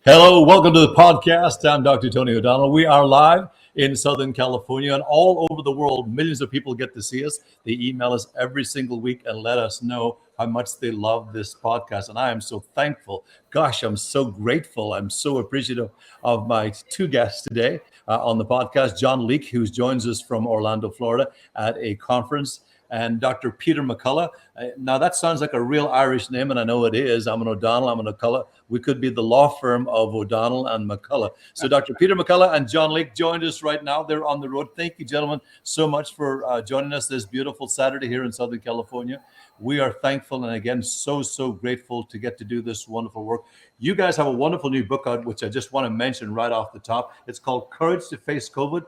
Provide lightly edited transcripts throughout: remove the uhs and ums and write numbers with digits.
Hello, welcome to the podcast. I'm Dr. Tony O'Donnell. We are live in Southern California and all over the world. Millions of people get to see us. They email us every single week and let us know how much they love this podcast. And I am so thankful. Gosh, I'm so grateful. I'm so appreciative of my two guests today on the podcast. John Leake, who joins us from Orlando, Florida at a conference, and Dr. Peter McCullough. Now, that sounds like a real Irish name, and I know it is. I'm an O'Donnell, I'm an McCullough. We could be the law firm of O'Donnell and McCullough. So Dr. Peter McCullough and John Leake joined us right now. They're on the road. Thank you, gentlemen, so much for joining us this beautiful Saturday here in Southern California. We are thankful and, again, so grateful to get to do this wonderful work. You guys have a wonderful new book out, which I just want to mention right off the top. It's called Courage to Face COVID.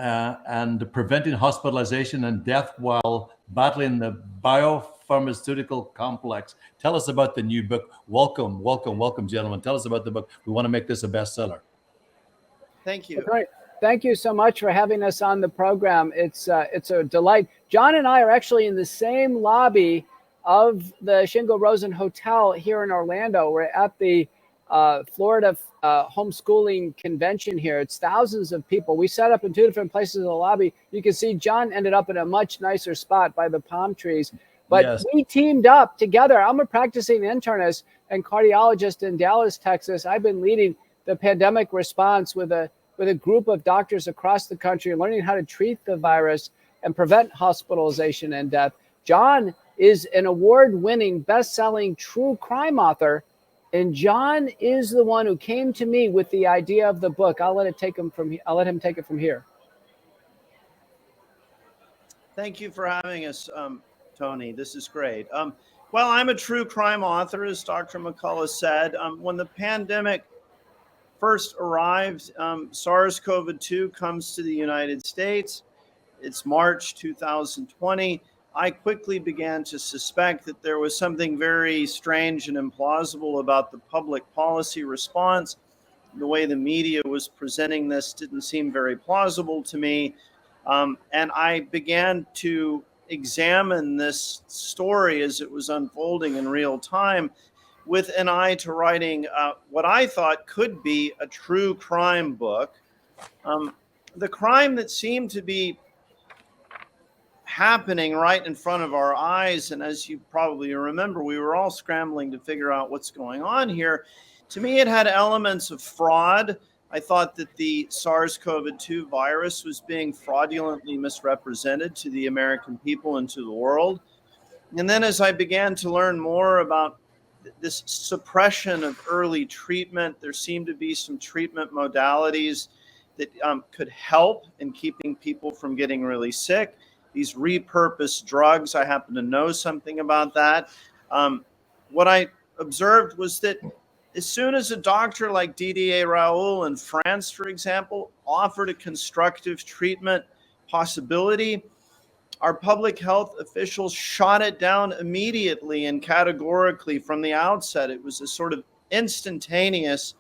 And preventing hospitalization and death while battling the Bio-Pharmaceutical complex. Tell us about the new book. Welcome, gentlemen. Tell us about the book. We want to make this a bestseller. Thank you. Thank you so much for having us on the program. It's a delight. John and I are actually in the same lobby of the Shingo Rosen Hotel here in Orlando. We're at the Florida homeschooling convention here. It's thousands of people. We set up in two different places in the lobby. You can see John ended up in a much nicer spot by the palm trees. But yes, we teamed up together. I'm a practicing internist and cardiologist in Dallas, Texas. I've been leading the pandemic response with a group of doctors across the country, learning how to treat the virus and prevent hospitalization and death. John is an award-winning, best-selling true crime author. And John is the one who came to me with the idea of the book. I'll let him take it from here. Thank you for having us, Tony. This is great. Well, I'm a true crime author, as Dr. McCullough said. When the pandemic first arrived, SARS-CoV-2 comes to the United States. It's March 2020. I quickly began to suspect that there was something very strange and implausible about the public policy response. The way the media was presenting this didn't seem very plausible to me. And I began to examine this story as it was unfolding in real time with an eye to writing what I thought could be a true crime book. The crime that seemed to be happening right in front of our eyes, and as you probably remember, we were all scrambling to figure out what's going on here. To me, it had elements of fraud. I thought that the SARS-CoV-2 virus was being fraudulently misrepresented to the American people and to the world. And then as I began to learn more about this suppression of early treatment, there seemed to be some treatment modalities that could help in keeping people from getting really sick. These repurposed drugs, I happen to know something about that. What I observed was that as soon as a doctor like Didier Raoult in France, for example, offered a constructive treatment possibility, our public health officials shot it down immediately and categorically from the outset. It was a sort of instantaneous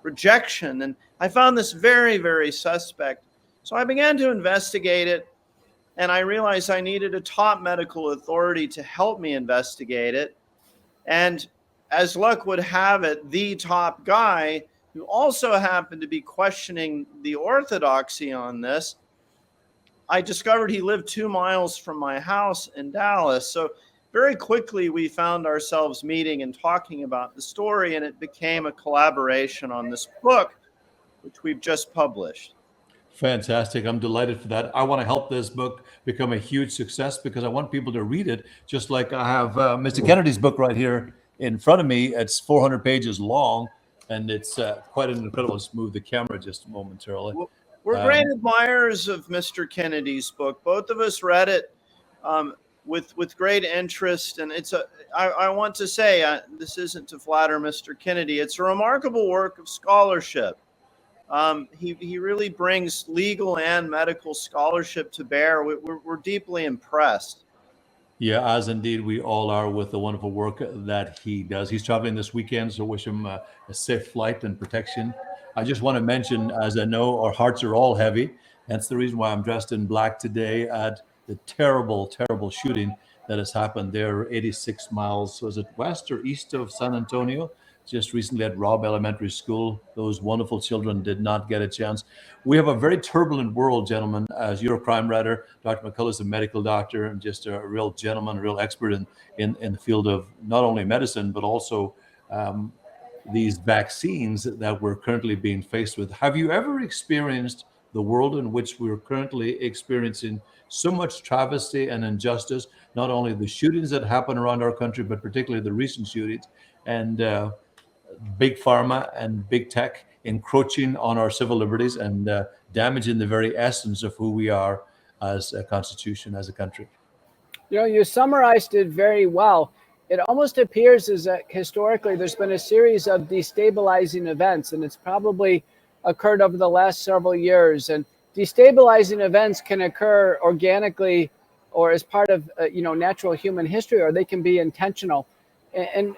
rejection. And I found this very, very suspect. So I began to investigate it. And I realized I needed a top medical authority to help me investigate it. And as luck would have it, the top guy, who also happened to be questioning the orthodoxy on this, I discovered he lived 2 miles from my house in Dallas. So very quickly, we found ourselves meeting and talking about the story, and it became a collaboration on this book, which we've just published. Fantastic. I'm delighted for that. I want to help this book become a huge success because I want people to read it, just like I have Mr. Kennedy's book right here in front of me. It's 400 pages long, and it's quite an incredible. Let's move the camera just momentarily. We're great admirers of Mr. Kennedy's book. Both of us read it with great interest, and I want to say, this isn't to flatter Mr. Kennedy, it's a remarkable work of scholarship. He really brings legal and medical scholarship to bear. We're deeply impressed. Yeah, as indeed we all are with the wonderful work that he does. He's traveling this weekend, so wish him a safe flight and protection. I just want to mention, as I know our hearts are all heavy, that's the reason why I'm dressed in black today at the terrible shooting that has happened there 86 miles, was it west or east of San Antonio? just recently at Robb Elementary School. Those wonderful children did not get a chance. We have a very turbulent world, gentlemen. As you're a crime writer, Dr. McCullough is a medical doctor and just a real gentleman, a real expert in the field of not only medicine, but also these vaccines that we're currently being faced with. Have you ever experienced the world in which we're currently experiencing so much travesty and injustice, not only the shootings that happen around our country, but particularly the recent shootings, and big pharma and big tech encroaching on our civil liberties and damaging the very essence of who we are as a constitution, as a country? You know, you summarized it very well. It almost appears as that historically there's been a series of destabilizing events, and it's probably occurred over the last several years. And destabilizing events can occur organically or as part of natural human history, or they can be intentional. And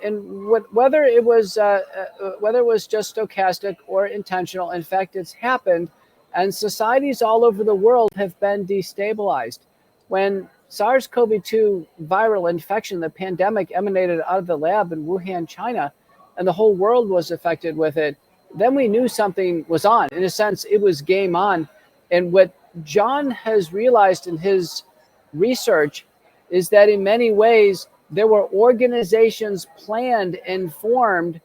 whether it was just stochastic or intentional, in fact, it's happened, and societies all over the world have been destabilized. When SARS-CoV-2 viral infection, the pandemic, emanated out of the lab in Wuhan, China, and the whole world was affected with it, then we knew something was on. In a sense, it was game on. And what John has realized in his research is that in many ways, there were organizations planned and formed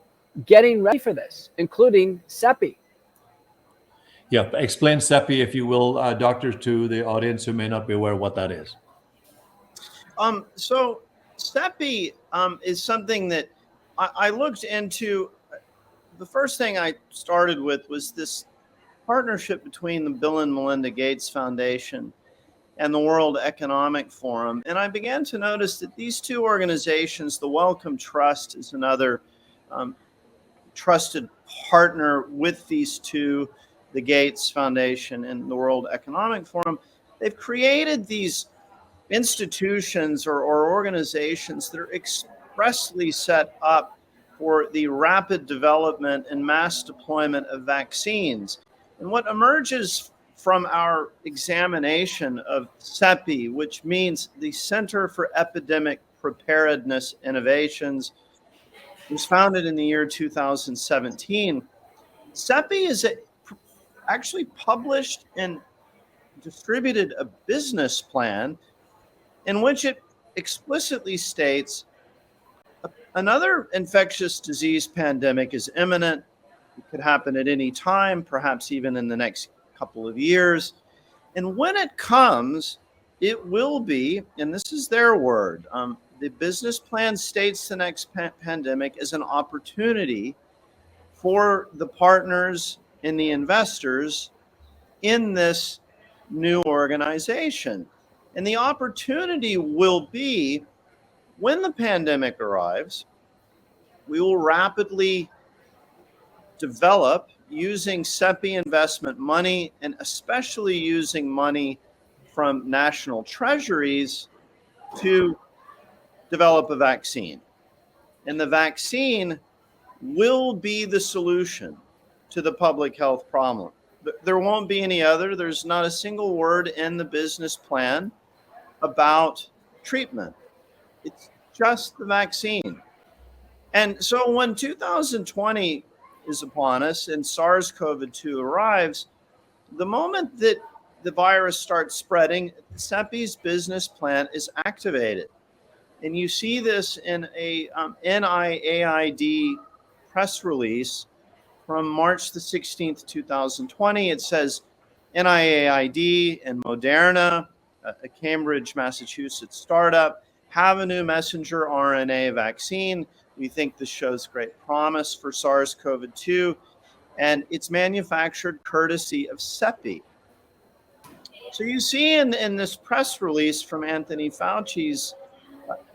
getting ready for this, including CEPI. Yeah, explain CEPI, if you will, doctor, to the audience who may not be aware of what that is. So CEPI is something that I looked into. The first thing I started with was this partnership between the Bill and Melinda Gates Foundation and the World Economic Forum. And I began to notice that these two organizations, the Wellcome Trust is another trusted partner with these two, the Gates Foundation and the World Economic Forum. They've created these institutions or organizations that are expressly set up for the rapid development and mass deployment of vaccines. And what emerges from our examination of CEPI, which means the Center for Epidemic Preparedness Innovations, was founded in the year 2017. CEPI is actually published and distributed a business plan in which it explicitly states another infectious disease pandemic is imminent. It could happen at any time, perhaps even in the next couple of years. And when it comes, it will be, and this is their word, the business plan states the next pandemic is an opportunity for the partners and the investors in this new organization. And the opportunity will be, when the pandemic arrives, we will rapidly develop, using CEPI investment money, and especially using money from national treasuries, to develop a vaccine. And the vaccine will be the solution to the public health problem. There won't be any other. There's not a single word in the business plan about treatment. It's just the vaccine. And so when 2020 is upon us and SARS-CoV-2 arrives, the moment that the virus starts spreading, CEPI's business plan is activated. And you see this in a NIAID press release from March the 16th, 2020. It says NIAID and Moderna, a Cambridge, Massachusetts startup, have a new messenger RNA vaccine. We think this shows great promise for SARS-CoV-2, and it's manufactured courtesy of CEPI. So you see in this press release from Anthony Fauci's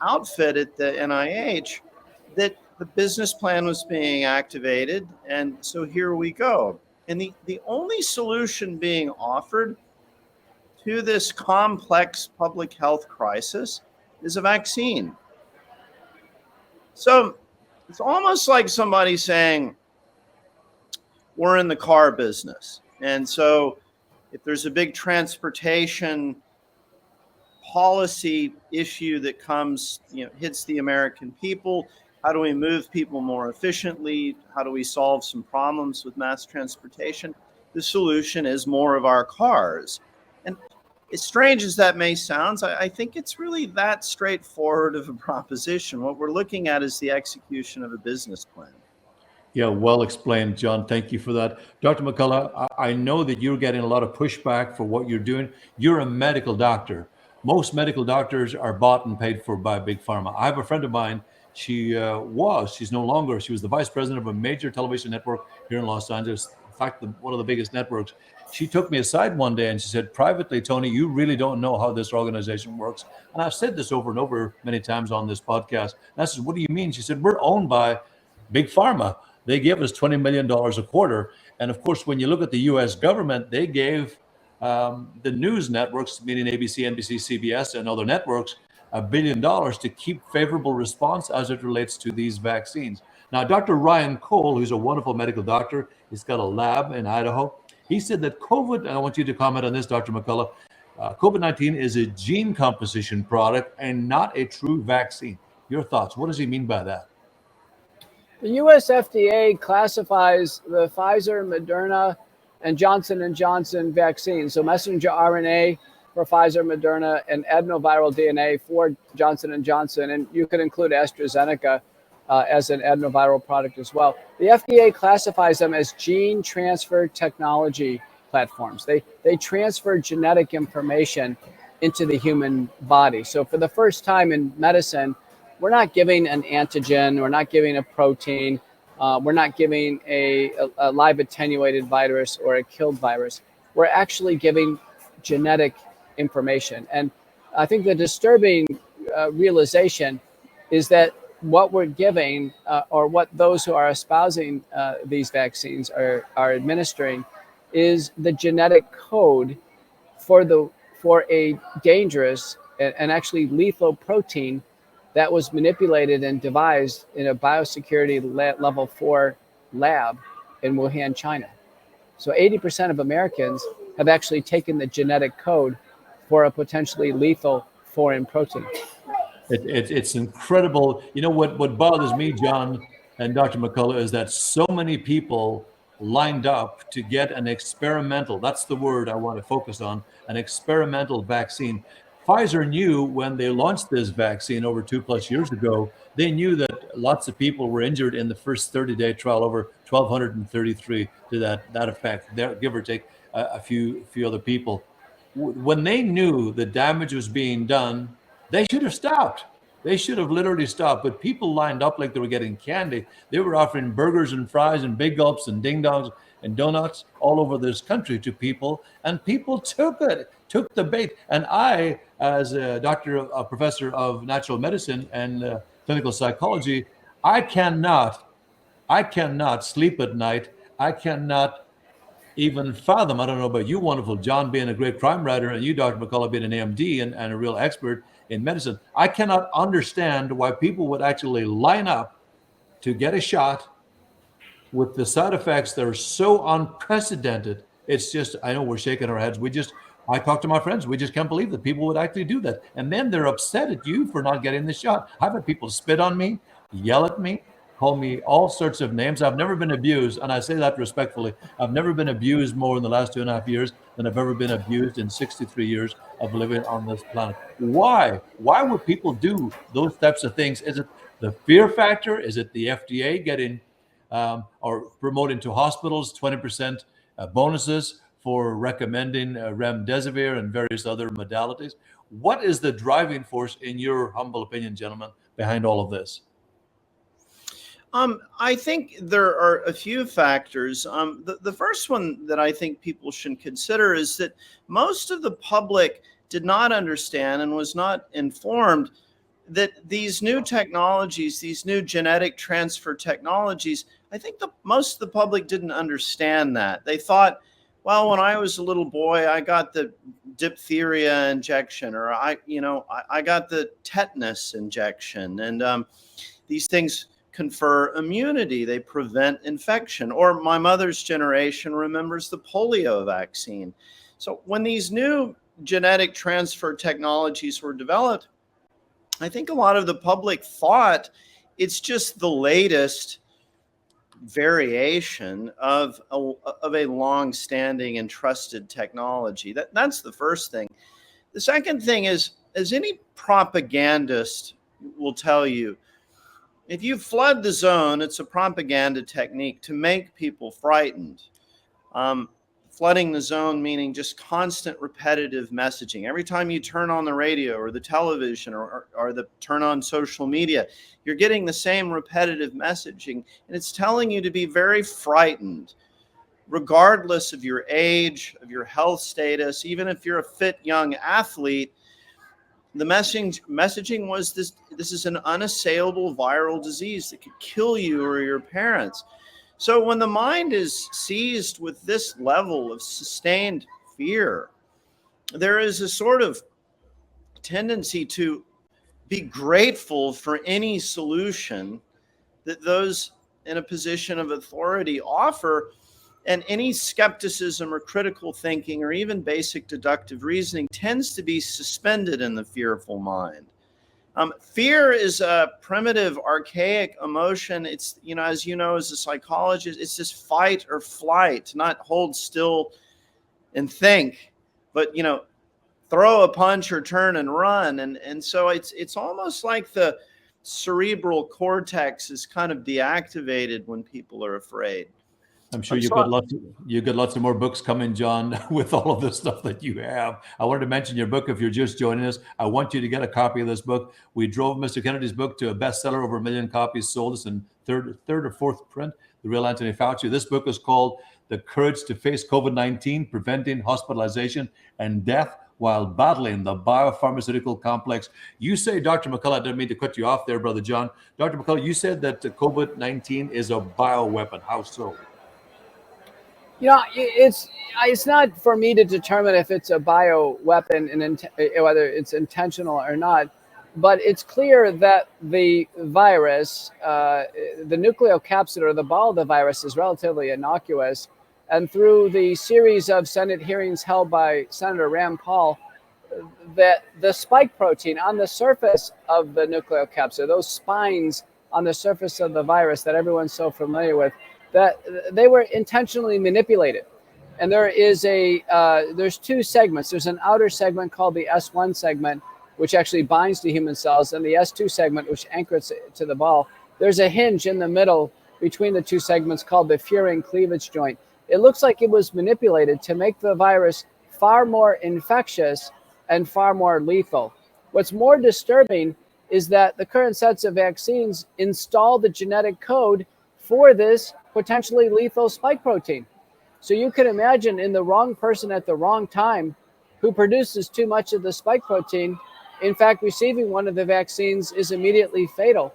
outfit at the NIH that the business plan was being activated, and so here we go. And the only solution being offered to this complex public health crisis is a vaccine. So it's almost like somebody saying, we're in the car business. And so if there's a big transportation policy issue that comes, hits the American people, How do we move people more efficiently? How do we solve some problems with mass transportation? The solution is more of our cars. And as strange as that may sound, I think it's really that straightforward of a proposition. What we're looking at is the execution of a business plan. Yeah, well explained, John. Thank you for that. Dr. McCullough, I know that you're getting a lot of pushback for what you're doing. You're a medical doctor. Most medical doctors are bought and paid for by Big Pharma. I have a friend of mine. She's no longer, she was the vice president of a major television network here in Los Angeles. In fact, one of the biggest networks. She took me aside one day and she said, privately, Tony, you really don't know how this organization works. And I've said this over and over many times on this podcast. And I said, what do you mean? She said, we're owned by Big Pharma. They give us $20 million a quarter. And of course, when you look at the US government, they gave the news networks, meaning ABC, NBC, CBS, and other networks, $1 billion to keep favorable response as it relates to these vaccines. Now, Dr. Ryan Cole, who's a wonderful medical doctor, he's got a lab in Idaho. He said that COVID, and I want you to comment on this, Dr. McCullough, COVID-19 is a gene composition product and not a true vaccine. Your thoughts? What does he mean by that? The US FDA classifies the Pfizer, Moderna, and Johnson & Johnson vaccines, so messenger RNA for Pfizer, Moderna, and adenoviral DNA for Johnson & Johnson, and you could include AstraZeneca as an adenoviral product as well. The FDA classifies them as gene transfer technology platforms. They transfer genetic information into the human body. So for the first time in medicine, we're not giving an antigen, we're not giving a protein, we're not giving a live attenuated virus or a killed virus. We're actually giving genetic information. And I think the disturbing realization is that what we're giving or what those who are espousing these vaccines are administering is the genetic code for a dangerous and actually lethal protein that was manipulated and devised in a biosecurity level 4 lab in Wuhan, China. So 80% of Americans have actually taken the genetic code for a potentially lethal foreign protein. It's incredible. You know what bothers me, John and Dr. McCullough, is that so many people lined up to get an experimental, that's the word I want to focus on, an experimental vaccine. Pfizer knew when they launched this vaccine over 2+ years ago, they knew that lots of people were injured in the first 30-day trial, over 1,233 to that effect, give or take a few other people. When they knew the damage was being done, they should have stopped. They should have literally stopped. But people lined up like they were getting candy. They were offering burgers and fries and big gulps and ding dongs and donuts all over this country to people, and people took the bait. And I, as a professor of natural medicine and clinical psychology, I cannot sleep at night. I cannot even fathom. I don't know about you, wonderful John, being a great crime writer, and you, Dr. McCullough, being an MD and a real expert in medicine. I cannot understand why people would actually line up to get a shot with the side effects that are so unprecedented. It's just, I know we're shaking our heads. I talk to my friends. We just can't believe that people would actually do that. And then they're upset at you for not getting the shot. I've had people spit on me, yell at me, call me all sorts of names. I've never been abused, and I say that respectfully. I've never been abused more in the last 2.5 years than I've ever been abused in 63 years of living on this planet. Why? Why would people do those types of things? Is it the fear factor? Is it the FDA getting or promoting to hospitals 20% bonuses for recommending remdesivir and various other modalities? What is the driving force, in your humble opinion, gentlemen, behind all of this? I think there are a few factors. The first one that I think people should consider is that most of the public did not understand and was not informed that these new technologies, these new genetic transfer technologies, I think most of the public didn't understand that. They thought, well, when I was a little boy, I got the diphtheria injection, or I got the tetanus injection, and these things confer immunity. They prevent infection. Or my mother's generation remembers the polio vaccine. So when these new genetic transfer technologies were developed, I think a lot of the public thought it's just the latest variation of a long-standing and trusted technology. That's the first thing. The second thing is, as any propagandist will tell you, if you flood the zone, it's a propaganda technique to make people frightened. Flooding the zone meaning just constant repetitive messaging. Every time you turn on the radio or the television or turn on social media, you're getting the same repetitive messaging, and it's telling you to be very frightened, regardless of your age, of your health status. Even if you're a fit young athlete, the messaging was this is an unassailable viral disease that could kill you or your parents. So when the mind is seized with this level of sustained fear, there is a sort of tendency to be grateful for any solution that those in a position of authority offer, and any skepticism or critical thinking or even basic deductive reasoning tends to be suspended in the fearful mind. Fear is a primitive, archaic emotion. It's, as you know, as a psychologist, it's just fight or flight, not hold still and think, but, throw a punch or turn and run. And so it's almost like the cerebral cortex is kind of deactivated when people are afraid. I'm sure you've got lots of more books coming, John, with all of the stuff that you have. I wanted to mention your book. If you're just joining us, I want you to get a copy of this book. We drove Mr. Kennedy's book to a bestseller, over 1 million copies sold. It's in third or fourth print, The Real Anthony Fauci. This book is called The Courage to Face COVID-19, Preventing Hospitalization and Death While Battling the Bio-Pharmaceutical Complex. You say, Dr. McCullough, I didn't mean to cut you off there, Brother John. Dr. McCullough, you said that COVID-19 is a bioweapon. How so? It's not for me to determine if it's a bioweapon and whether it's intentional or not, but it's clear that the virus, the nucleocapsid or the ball of the virus, is relatively innocuous. And through the series of Senate hearings held by Senator Rand Paul, that the spike protein on the surface of the nucleocapsid, those spines on the surface of the virus that everyone's so familiar with, that they were intentionally manipulated. And there's two segments. There's an outer segment called the S1 segment, which actually binds to human cells, and the S2 segment, which anchors to the ball. There's a hinge in the middle between the two segments called the furin cleavage joint. It looks like it was manipulated to make the virus far more infectious and far more lethal. What's more disturbing is that the current sets of vaccines install the genetic code for this potentially lethal spike protein. So you can imagine, in the wrong person at the wrong time who produces too much of the spike protein, in fact, receiving one of the vaccines is immediately fatal.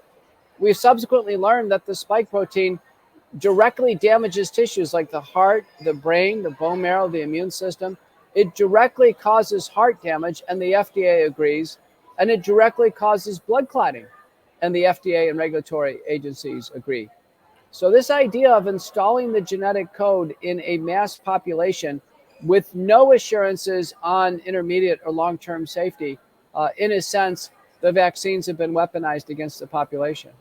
We've subsequently learned that the spike protein directly damages tissues like the heart, the brain, the bone marrow, the immune system. It directly causes heart damage, and the FDA agrees, and it directly causes blood clotting, and the FDA and regulatory agencies agree. So this idea of installing the genetic code in a mass population with no assurances on intermediate or long-term safety, in a sense, the vaccines have been weaponized against the population.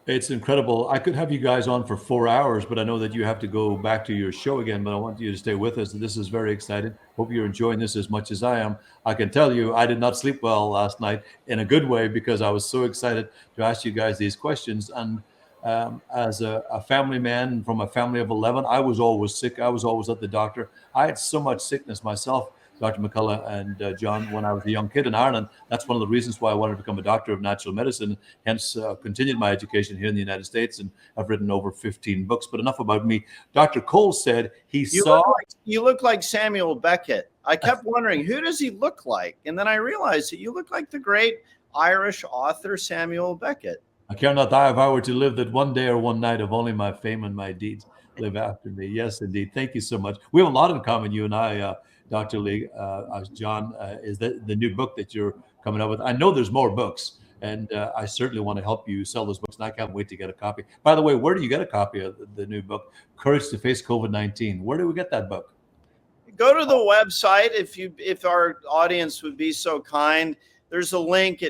It's incredible. I could have you guys on for 4 hours, but I know that you have to go back to your show again, but I want you to stay with us. This is very exciting. Hope you're enjoying this as much as I am. I can tell you I did not sleep well last night, in a good way, because I was so excited to ask you guys these questions. And as a family man from a family of 11, I was always sick. I was always at the doctor. I had so much sickness myself, Dr. McCullough and John, when I was a young kid in Ireland. That's one of the reasons why I wanted to become a doctor of natural medicine, hence continued my education here in the United States, and I've written over 15 books. But enough about me. Dr. Cole said you look like Samuel Beckett. I kept wondering, who does he look like? And then I realized that you look like the great Irish author Samuel Beckett. I care not die if I were to live, that one day or one night of only my fame and my deeds live after me. Yes, indeed. Thank you so much. We have a lot in common, you and I, Dr. Leake. John, is the new book that you're coming up with. I know there's more books, and I certainly want to help you sell those books, and I can't wait to get a copy. By the way, where do you get a copy of the new book, Courage to Face COVID-19? Where do we get that book? Go to the website if our audience would be so kind. There's a link.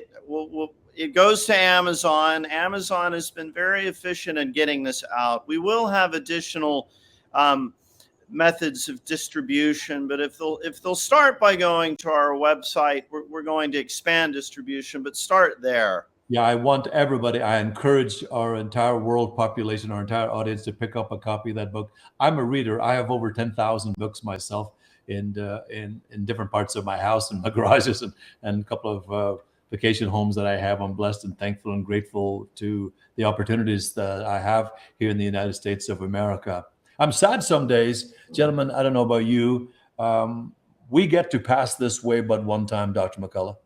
it goes to Amazon. Amazon has been very efficient in getting this out. We will have additional methods of distribution, but if they'll start by going to our website, we're going to expand distribution, but start there. Yeah, I want everybody, I encourage our entire world population, our entire audience to pick up a copy of that book. I'm a reader. I have over 10,000 books myself in different parts of my house and my garages and a couple of vacation homes that I have. I'm blessed and thankful and grateful to the opportunities that I have here in the United States of America. I'm sad some days, gentlemen, I don't know about you. We get to pass this way but one time, Dr. McCullough.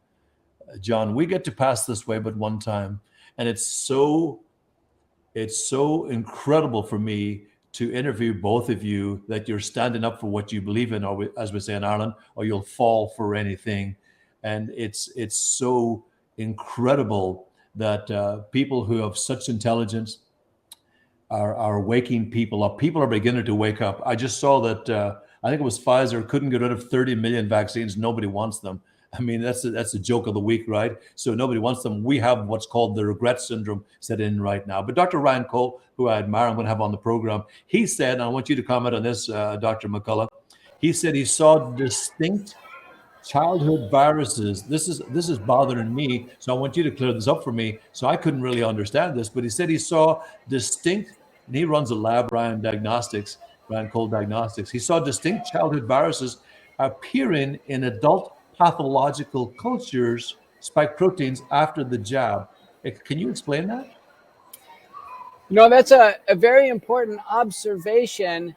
John, we get to pass this way but one time. And it's so incredible for me to interview both of you, that you're standing up for what you believe in, or as we say in Ireland, or you'll fall for anything. And it's so incredible that people who have such intelligence are waking people up. People are beginning to wake up. I just saw that I think it was Pfizer couldn't get rid of 30 million vaccines. Nobody wants them. I mean, that's a joke of the week, right? So nobody wants them. We have what's called the regret syndrome set in right now. But Dr. Ryan Cole, who I admire, I'm going to have on the program, he said, and I want you to comment on this, Dr. McCullough, he said he saw distinct childhood viruses. This is bothering me, so I want you to clear this up for me. So I couldn't really understand this, but he said he saw distinct, and he runs a lab, Ryan Cole Diagnostics. He saw distinct childhood viruses appearing in adult pathological cultures, spike proteins after the jab. Can you explain that? No, that's a very important observation.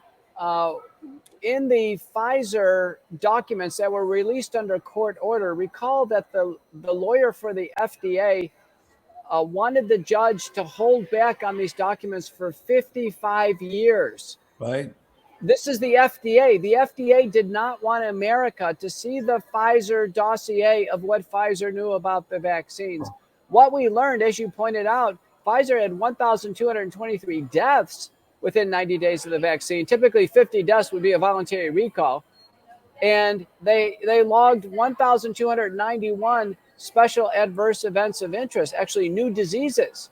In the Pfizer documents that were released under court order, recall that the lawyer for the FDA wanted the judge to hold back on these documents for 55 years. Right. This is the FDA. The FDA did not want America to see the Pfizer dossier of what Pfizer knew about the vaccines. What we learned, as you pointed out, Pfizer had 1,223 deaths within 90 days of the vaccine. Typically, 50 deaths would be a voluntary recall. And they logged 1,291 special adverse events of interest, actually new diseases.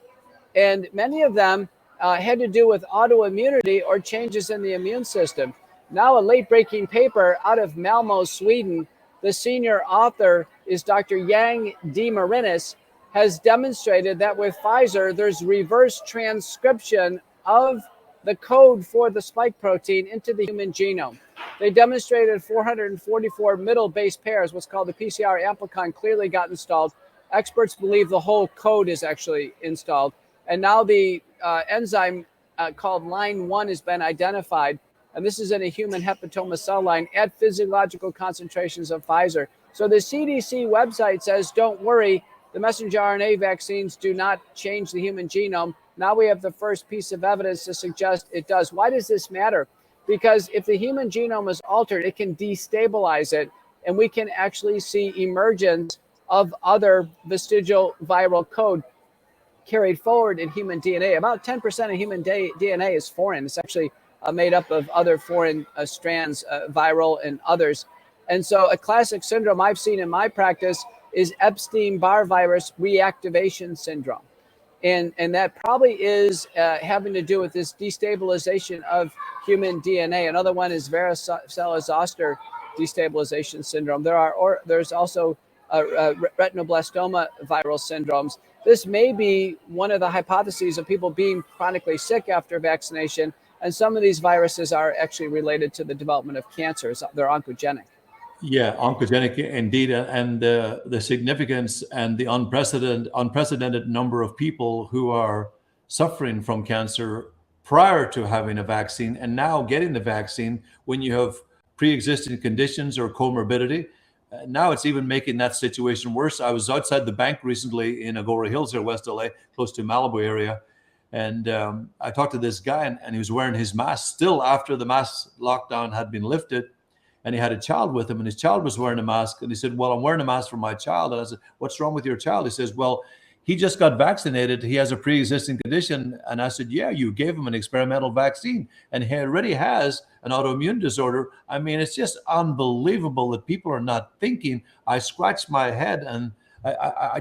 And many of them had to do with autoimmunity or changes in the immune system. Now, a late-breaking paper out of Malmo, Sweden, the senior author is Dr. Yang D. Marinis, has demonstrated that with Pfizer, there's reverse transcription of the code for the spike protein into the human genome. They demonstrated 444 middle base pairs, what's called the PCR amplicon, clearly got installed. Experts believe the whole code is actually installed. And now the enzyme called line 1 has been identified. And this is in a human hepatoma cell line at physiological concentrations of Pfizer. So the CDC website says, don't worry, the messenger RNA vaccines do not change the human genome. Now we have the first piece of evidence to suggest it does. Why does this matter? Because if the human genome is altered, it can destabilize it, and we can actually see emergence of other vestigial viral code carried forward in human DNA. About 10% of human DNA is foreign. It's actually made up of other foreign strands, viral and others. And so a classic syndrome I've seen in my practice is Epstein-Barr virus reactivation syndrome. And that probably is having to do with this destabilization of human DNA. Another one is varicella-zoster destabilization syndrome. There's also retinoblastoma viral syndromes. This may be one of the hypotheses of people being chronically sick after vaccination. And some of these viruses are actually related to the development of cancers. They're oncogenic. Yeah, oncogenic indeed, and the significance and the unprecedented number of people who are suffering from cancer prior to having a vaccine and now getting the vaccine when you have pre-existing conditions or comorbidity. Now it's even making that situation worse. I was outside the bank recently in Agora Hills here, West LA, close to Malibu area. And I talked to this guy and he was wearing his mask still after the mask lockdown had been lifted. And he had a child with him, and his child was wearing a mask. And he said, well, I'm wearing a mask for my child. And I said, what's wrong with your child? He says, well, he just got vaccinated. He has a pre-existing condition. And I said, yeah, you gave him an experimental vaccine. And he already has an autoimmune disorder. I mean, it's just unbelievable that people are not thinking. I scratched my head and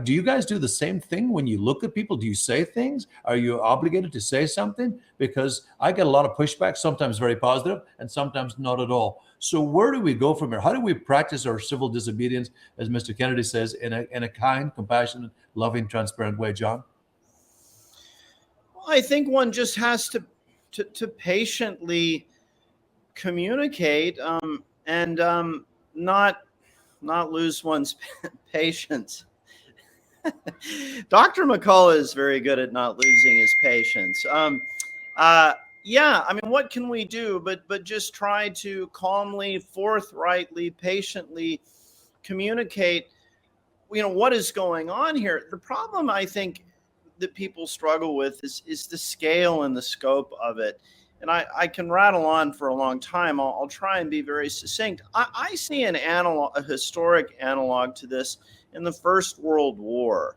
Do you guys do the same thing when you look at people? Do you say things? Are you obligated to say something? Because I get a lot of pushback, sometimes very positive and sometimes not at all. So where do we go from here? How do we practice our civil disobedience, as Mr. Kennedy says, in a kind, compassionate, loving, transparent way, John? Well, I think one just has to patiently communicate, and not lose one's patience. Dr. McCullough is very good at not losing his patience. Yeah, I mean, what can we do but just try to calmly, forthrightly, patiently communicate, what is going on here. The problem, I think, that people struggle with is the scale and the scope of it. And I can rattle on for a long time. I'll try and be very succinct. I see a historic analog to this in the First World War.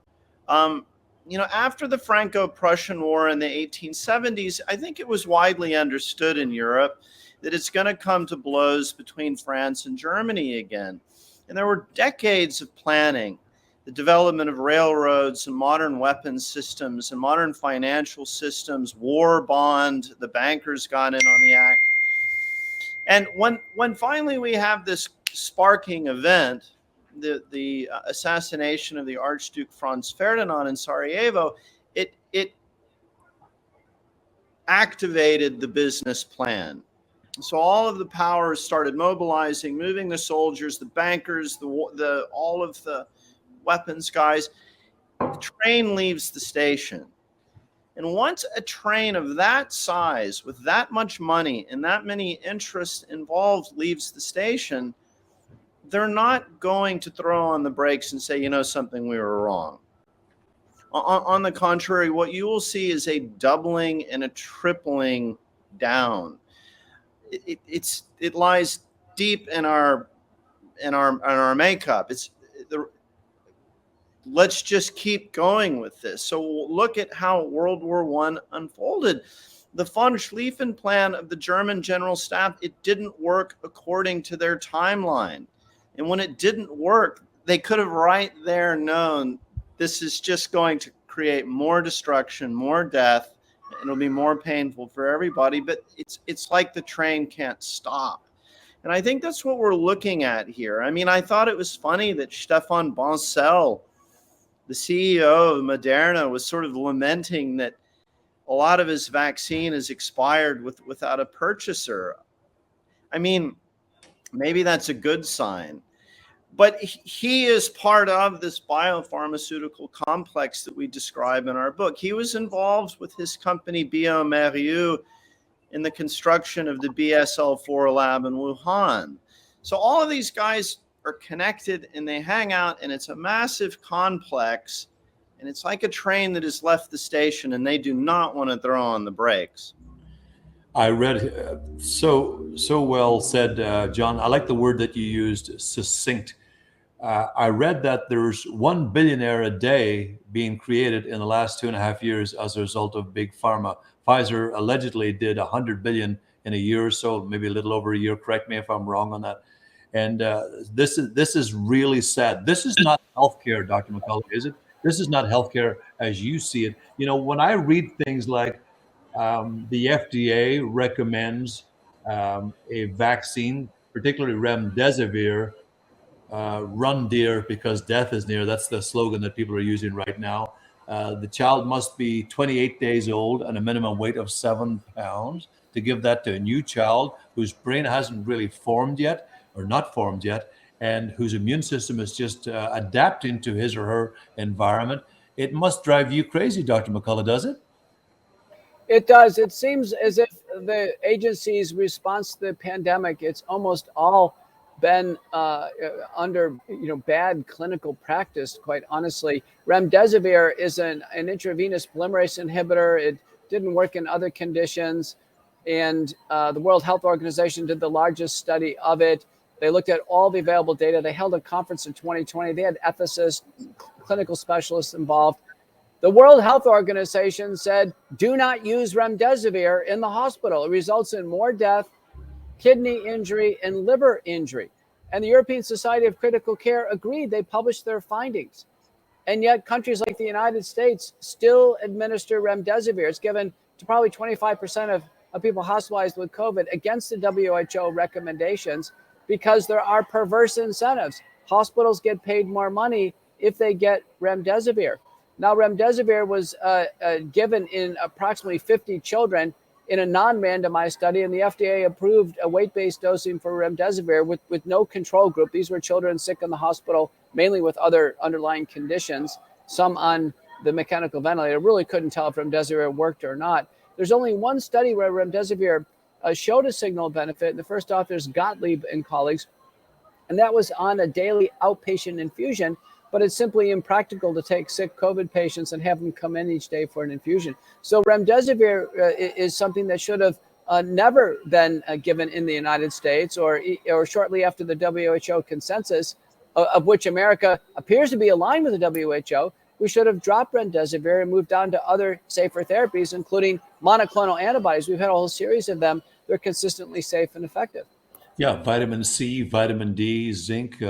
After the Franco-Prussian War in the 1870s, I think it was widely understood in Europe that it's going to come to blows between France and Germany again. And there were decades of planning, the development of railroads and modern weapons systems and modern financial systems, war bond, the bankers got in on the act. And when finally we have this sparking event, the assassination of the Archduke Franz Ferdinand in Sarajevo, it activated the business plan. So all of the powers started mobilizing, moving the soldiers, the bankers, all of the weapons guys. The train leaves the station. And once a train of that size, with that much money and that many interests involved, leaves the station, they're not going to throw on the brakes and say, something, we were wrong. On the contrary, what you will see is a doubling and a tripling down. It lies deep in our makeup. Let's just keep going with this. So look at how World War I unfolded. The von Schlieffen plan of the German General Staff, it didn't work according to their timeline. And when it didn't work, they could have right there known this is just going to create more destruction, more death. It'll be more painful for everybody, but it's like the train can't stop. And I think that's what we're looking at here. I mean, I thought it was funny that Stefan Bancel, the CEO of Moderna, was sort of lamenting that a lot of his vaccine is expired without a purchaser. I mean, maybe that's a good sign. But he is part of this biopharmaceutical complex that we describe in our book. He was involved with his company bioMérieux in the construction of the BSL-4 lab in Wuhan. So all of these guys are connected and they hang out, and it's a massive complex, and it's like a train that has left the station and they do not want to throw on the brakes. I read so well said, John. I like the word that you used, succinct. I read that there's 1 billionaire a day being created in the last 2.5 years as a result of big pharma. Pfizer allegedly did 100 billion in a year or so, maybe a little over a year. Correct me if I'm wrong on that. And this is really sad. This is not healthcare, Dr. McCullough, is it? This is not healthcare as you see it. When I read things like the FDA recommends a vaccine, particularly remdesivir, run dear because death is near. That's the slogan that people are using right now. The child must be 28 days old and a minimum weight of 7 pounds. To give that to a new child whose brain hasn't really formed yet, or not formed yet, and whose immune system is just adapting to his or her environment, it must drive you crazy, Dr. McCullough, does it? It does. It seems as if the agency's response to the pandemic, it's almost all been under bad clinical practice, quite honestly. Remdesivir is an intravenous polymerase inhibitor. It didn't work in other conditions. And the World Health Organization did the largest study of it. They looked at all the available data. They held a conference in 2020. They had ethicists, clinical specialists involved. The World Health Organization said, do not use remdesivir in the hospital. It results in more death, kidney injury, and liver injury. And the European Society of Critical Care agreed. They published their findings. And yet countries like the United States still administer remdesivir. It's given to probably 25% of people hospitalized with COVID against the WHO recommendations because there are perverse incentives. Hospitals get paid more money if they get remdesivir. Now, remdesivir was given in approximately 50 children in a non-randomized study, and the FDA approved a weight-based dosing for remdesivir with no control group. These were children sick in the hospital, mainly with other underlying conditions, some on the mechanical ventilator. Really couldn't tell if remdesivir worked or not. There's only one study where remdesivir showed a signal of benefit, and the first author is Gottlieb and colleagues, and that was on a daily outpatient infusion. But it's simply impractical to take sick COVID patients and have them come in each day for an infusion. So remdesivir is something that should have never been given in the United States or shortly after the WHO consensus, of which America appears to be aligned with the WHO. We should have dropped remdesivir and moved on to other safer therapies, including monoclonal antibodies. We've had a whole series of them. They're consistently safe and effective. Yeah, vitamin C, vitamin D, zinc,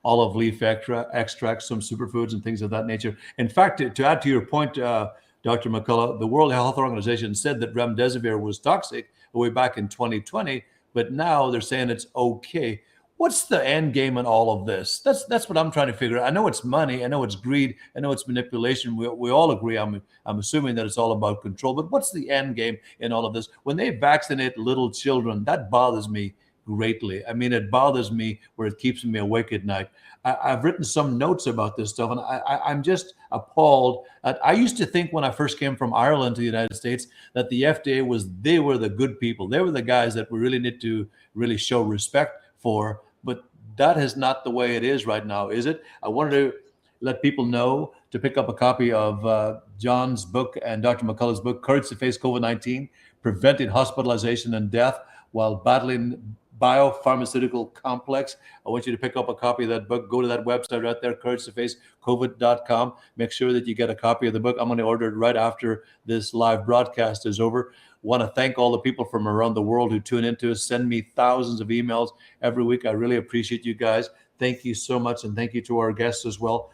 olive leaf extracts, some superfoods and things of that nature. In fact, to add to your point, Dr. McCullough, the World Health Organization said that remdesivir was toxic way back in 2020, but now they're saying it's okay. What's the end game in all of this? That's what I'm trying to figure out. I know it's money, I know it's greed, I know it's manipulation. We all agree. I'm assuming that it's all about control. But what's the end game in all of this? When they vaccinate little children, that bothers me greatly. I mean, it bothers me where it keeps me awake at night. I've written some notes about this stuff, and I'm just appalled. I used to think when I first came from Ireland to the United States that the FDA they were the good people. They were the guys that we really need to really show respect for. But that is not the way it is right now, is it? I wanted to let people know to pick up a copy of John's book and Dr. McCullough's book, Courage to Face COVID-19, Preventing Hospitalization and Death While Battling Bio-Pharmaceutical Complex. I want you to pick up a copy of that book. Go to that website right there, couragetofacecovid.com. Make sure that you get a copy of the book. I'm going to order it right after this live broadcast is over. Want to thank all the people from around the world who tune into us, send me thousands of emails every week. I really appreciate you guys. Thank you so much, and thank you to our guests as well.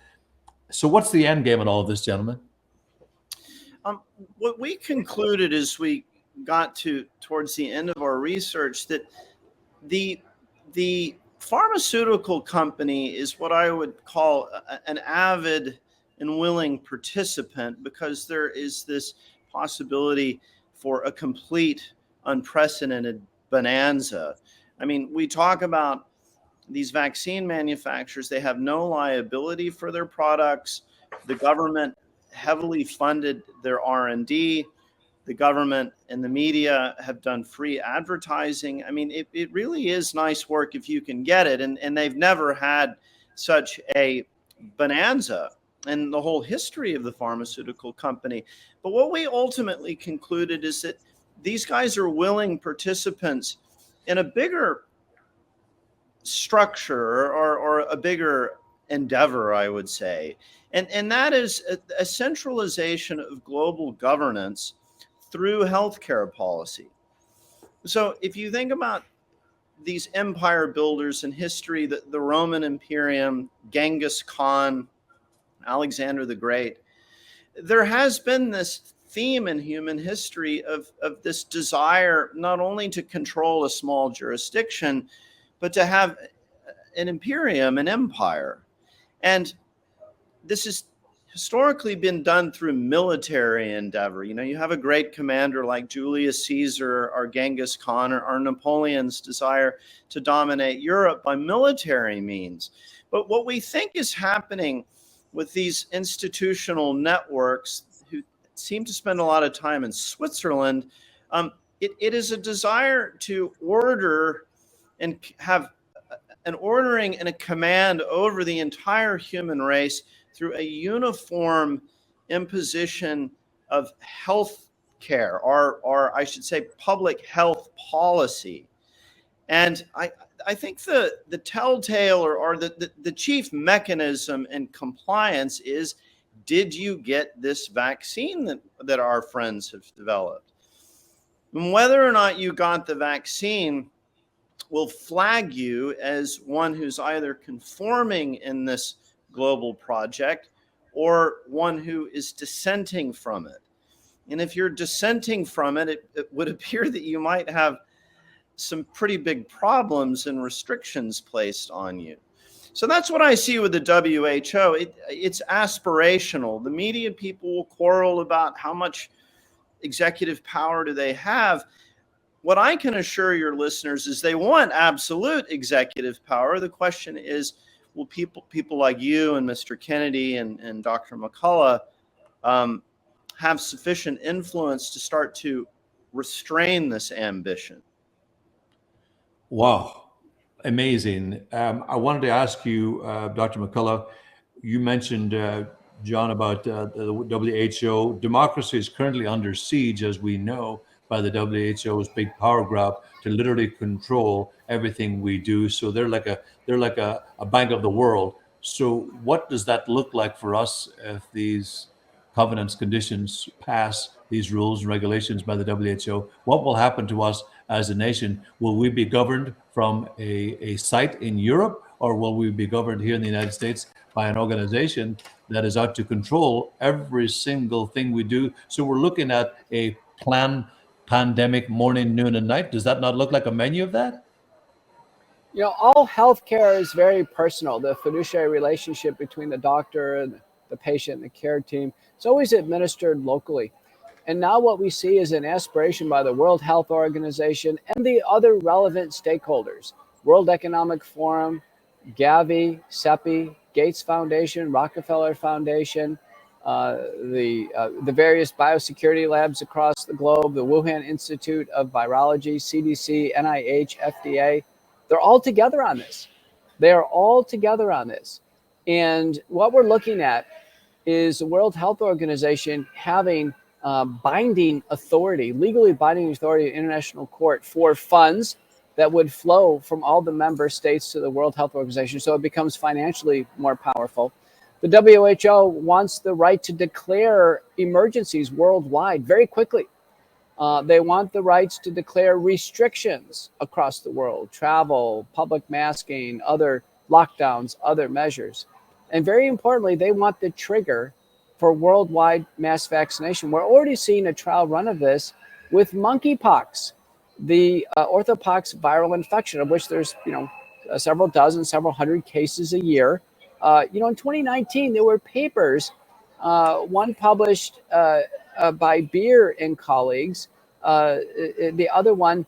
So what's the end game in all of this, gentlemen? What we concluded as we got towards the end of our research that the pharmaceutical company is what I would call an avid and willing participant, because there is this possibility for a complete unprecedented bonanza. I mean, we talk about these vaccine manufacturers, they have no liability for their products. The government heavily funded their R&D. The government and the media have done free advertising. I mean, it really is nice work if you can get it. And they've never had such a bonanza in the whole history of the pharmaceutical company. But what we ultimately concluded is that these guys are willing participants in a bigger structure or a bigger endeavor, I would say. And that is a centralization of global governance through healthcare policy. So if you think about these empire builders in history, the Roman Imperium, Genghis Khan, Alexander the Great, there has been this theme in human history of this desire not only to control a small jurisdiction, but to have an imperium, an empire. And this is historically been done through military endeavor. You know, you have a great commander like Julius Caesar or Genghis Khan or Napoleon's desire to dominate Europe by military means. But what we think is happening with these institutional networks who seem to spend a lot of time in Switzerland, it is a desire to order and have an ordering and a command over the entire human race through a uniform imposition of health care, or I should say public health policy. And I think the telltale or the chief mechanism in compliance is, did you get this vaccine that our friends have developed? And whether or not you got the vaccine will flag you as one who's either conforming in this global project or one who is dissenting from it. And if you're dissenting from it, it would appear that you might have some pretty big problems and restrictions placed on you. So that's what I see with the WHO. It's aspirational. The media people will quarrel about how much executive power do they have. What I can assure your listeners is they want absolute executive power. The question is, will people like you and Mr. Kennedy and Dr. McCullough have sufficient influence to start to restrain this ambition? Wow, amazing. I wanted to ask you, Dr. McCullough, you mentioned, John, about the WHO. Democracy is currently under siege, as we know, by the WHO's big power grab to literally control everything we do. So they're like a bank of the world. So what does that look like for us if these covenants, conditions pass, these rules and regulations by the WHO? What will happen to us as a nation? Will we be governed from a site in Europe, or will we be governed here in the United States by an organization that is out to control every single thing we do? So we're looking at a planned pandemic morning, noon, and night. Does that not look like a menu of that? You know, all healthcare is very personal. The fiduciary relationship between the doctor and the patient and the care team, it's always administered locally. And now what we see is an aspiration by the World Health Organization and the other relevant stakeholders, World Economic Forum, Gavi, CEPI, Gates Foundation, Rockefeller Foundation, the various biosecurity labs across the globe, the Wuhan Institute of Virology, CDC, NIH, FDA. They're all together on this. They are all together on this. And what we're looking at is the World Health Organization having binding authority, legally binding authority in international court for funds that would flow from all the member states to the World Health Organization, so it becomes financially more powerful. The WHO wants the right to declare emergencies worldwide very quickly. They want the rights to declare restrictions across the world, travel, public masking, other lockdowns, other measures. And very importantly, they want the trigger for worldwide mass vaccination. We're already seeing a trial run of this with monkeypox, the orthopox viral infection, of which there's several dozen, several hundred cases a year. In 2019, there were papers, one published by Beer and colleagues, the other one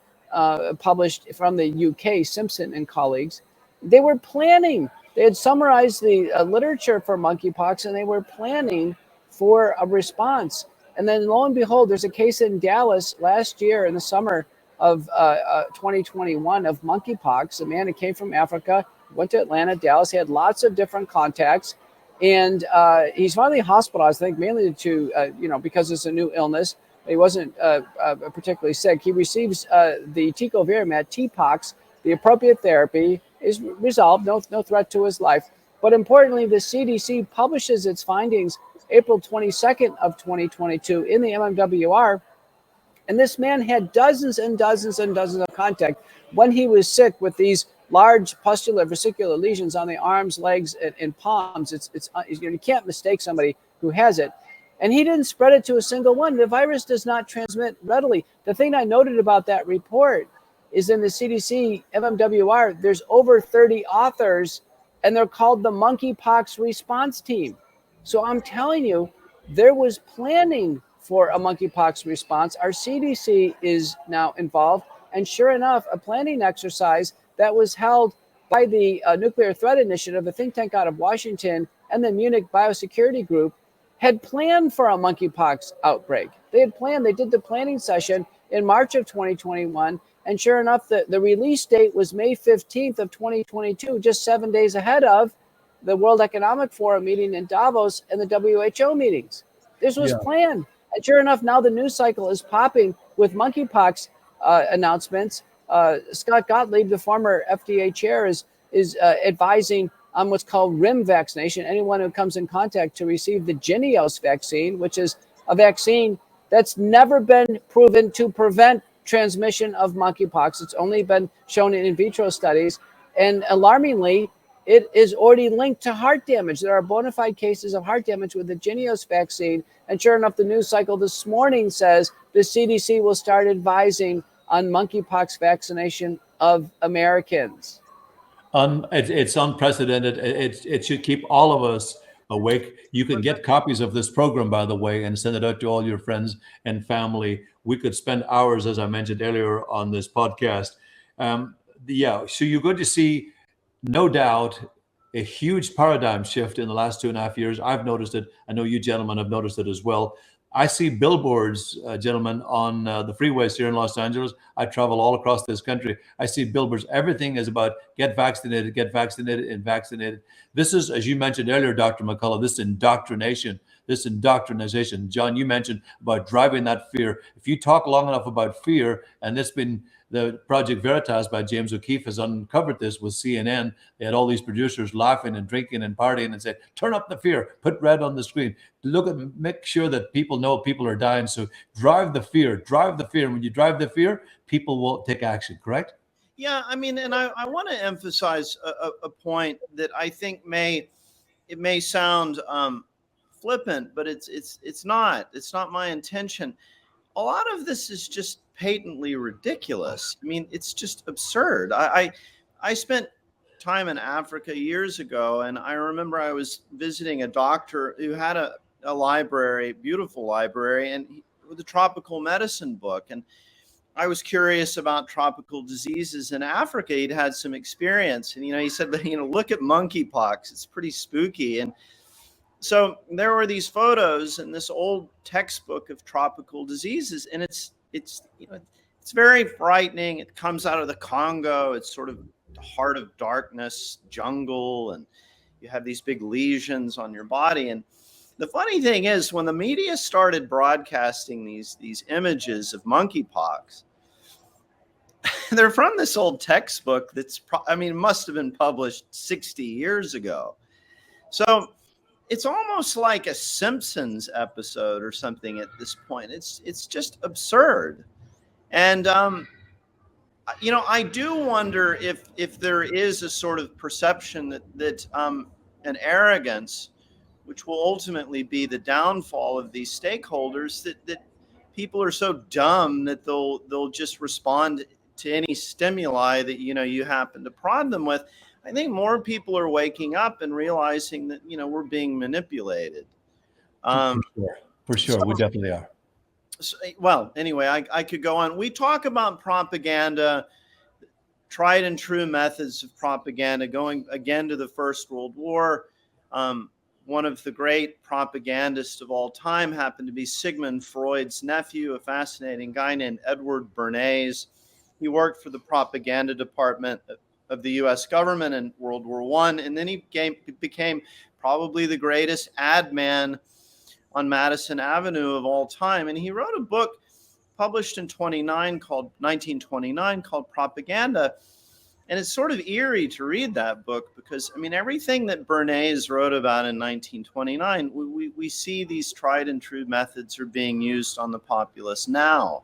published from the UK, Simpson and colleagues. They were planning, they had summarized the literature for monkeypox, and they were planning for a response. And then lo and behold, there's a case in Dallas last year in the summer of 2021 of monkeypox. A man who came from Africa, went to Atlanta, Dallas. He had lots of different contacts, and he's finally hospitalized. I think mainly to because it's a new illness. He wasn't particularly sick. He receives the tecovirimat, TPOXX, the appropriate therapy, is resolved, no threat to his life. But importantly, the CDC publishes its findings April 22nd of 2022 in the MMWR. And this man had dozens and dozens and dozens of contact when he was sick with these large pustular vesicular lesions on the arms, legs, and palms. You can't mistake somebody who has it. And he didn't spread it to a single one. The virus does not transmit readily. The thing I noted about that report is in the CDC MMWR, there's over 30 authors, and they're called the monkeypox response team. So I'm telling you, there was planning for a monkeypox response. Our CDC is now involved. And sure enough, a planning exercise that was held by the Nuclear Threat Initiative, a think tank out of Washington, and the Munich Biosecurity Group had planned for a monkeypox outbreak. They did the planning session in March of 2021. And sure enough, the release date was May 15th of 2022, just 7 days ahead of the World Economic Forum meeting in Davos and the WHO meetings. This was planned. And sure enough, now the news cycle is popping with monkeypox announcements. Scott Gottlieb, the former FDA chair, is advising on what's called RIM vaccination. Anyone who comes in contact to receive the Jynneos vaccine, which is a vaccine that's never been proven to prevent transmission of monkeypox. It's only been shown in vitro studies. And alarmingly, it is already linked to heart damage. There are bona fide cases of heart damage with the Jynneos vaccine. And sure enough, the news cycle this morning says the CDC will start advising on monkeypox vaccination of Americans. It's unprecedented. It should keep all of us awake. You can get copies of this program, by the way, and send it out to all your friends and family. We could spend hours, as I mentioned earlier, on this podcast. So you're going to see, no doubt, a huge paradigm shift in the last 2.5 years. I've noticed it. I know you gentlemen have noticed it as well. I see billboards, gentlemen, on the freeways here in Los Angeles. I travel all across this country. I see billboards. Everything is about get vaccinated, and vaccinated. This is, as you mentioned earlier, Dr. McCullough, this indoctrination, this indoctrination. John, you mentioned about driving that fear. If you talk long enough about fear, and it's been the Project Veritas by James O'Keefe has uncovered this with CNN. They had all these producers laughing and drinking and partying and said, turn up the fear, put red on the screen. Make sure that people know people are dying. So drive the fear. And when you drive the fear, people will take action, correct? Yeah, I mean, and I want to emphasize a point that I think it may sound flippant, but it's not. It's not my intention. A lot of this is just patently ridiculous. I mean, it's just absurd. I spent time in Africa years ago, and I remember I was visiting a doctor who had a library, beautiful library, and with a tropical medicine book. And I was curious about tropical diseases in Africa. He'd had some experience, and he said, look at monkeypox. It's pretty spooky. And so there were these photos in this old textbook of tropical diseases, and it's very frightening. It comes out of the Congo. It's sort of the heart of darkness, jungle, and you have these big lesions on your body. And the funny thing is, when the media started broadcasting these images of monkeypox, they're from this old textbook must have been published 60 years ago. So it's almost like a Simpsons episode or something at this point. It's just absurd. And, I do wonder if there is a sort of perception that an arrogance, which will ultimately be the downfall of these stakeholders, that people are so dumb that they'll just respond to any stimuli that, you happen to prod them with. I think more people are waking up and realizing that, we're being manipulated. For sure. We definitely are. So, well, anyway, I could go on. We talk about propaganda, tried and true methods of propaganda, going again to the First World War. One of the great propagandists of all time happened to be Sigmund Freud's nephew, a fascinating guy named Edward Bernays. He worked for the propaganda department of the U.S. government in World War I, and then he became probably the greatest ad man on Madison Avenue of all time. And he wrote a book published in 1929 called Propaganda. And it's sort of eerie to read that book because, everything that Bernays wrote about in 1929, we see these tried and true methods are being used on the populace now.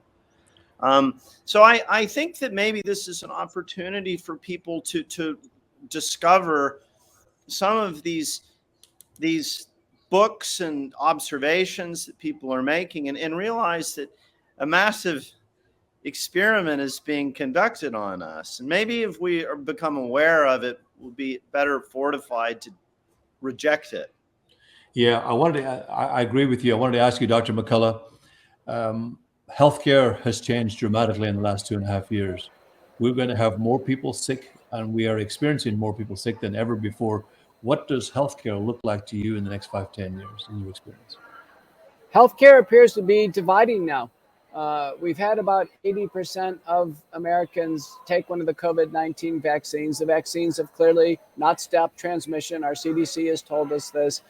So I think that maybe this is an opportunity for people to discover some of these books and observations that people are making and realize that a massive experiment is being conducted on us. And maybe if we become aware of it, we'll be better fortified to reject it. Yeah, I agree with you. I wanted to ask you, Dr. McCullough, healthcare has changed dramatically in the last 2.5 years. We're going to have more people sick, and we are experiencing more people sick than ever before. What does healthcare look like to you in the next 5-10 years in your experience? Healthcare appears to be dividing now. We've had about 80% of Americans take one of the COVID-19 vaccines. The vaccines have clearly not stopped transmission. Our CDC has told us this.